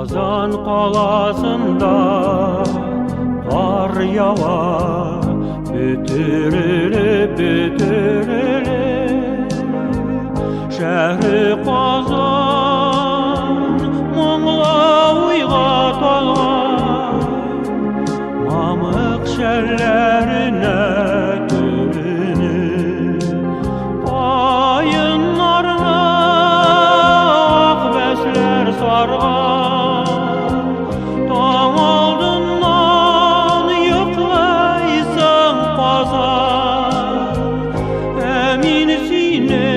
Қазан қаласында қар ява, бөтірілі шәрі қазан мұңла ойға толған, мамық шәлләріне түрініп айынларына ақ бәслер сарған. Таң алдынан йоқлайсың қазан, әмин сине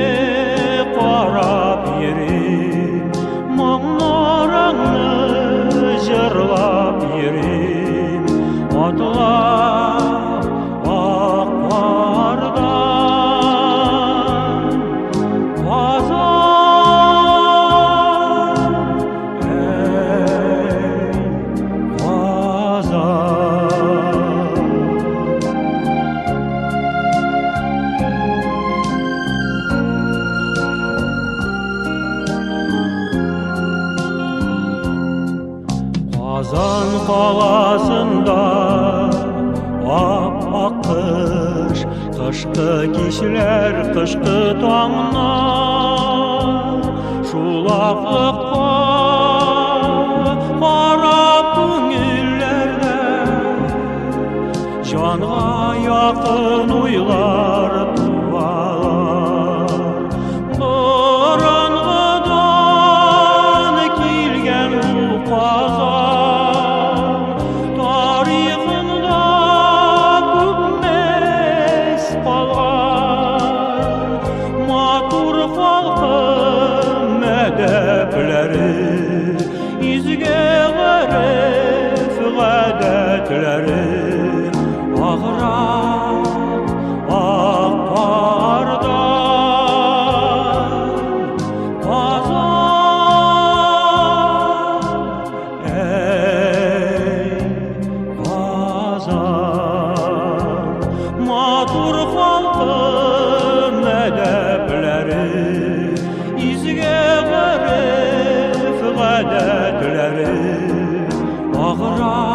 қарап ерем, мұңларыңны жырлап ерем. Атлап ақ қардан қазан, ей қазан. Қазан қаласында ап-ақ қыш, қышқы кешілер, қышқы таңнан шулақлыққа қарап көңіллерді жанға яқын ойлар туалар. Бұрынғыдан келген бұл қазан тарихында көкмес қалған. Матур халқым мәдәпләре, изге ғариф ғәдәтләре, ағырақ ақ қардан қазан, ей қазан. Матур халқым мәдәпләре, изге ғариф ғәдәтләре, ағырақ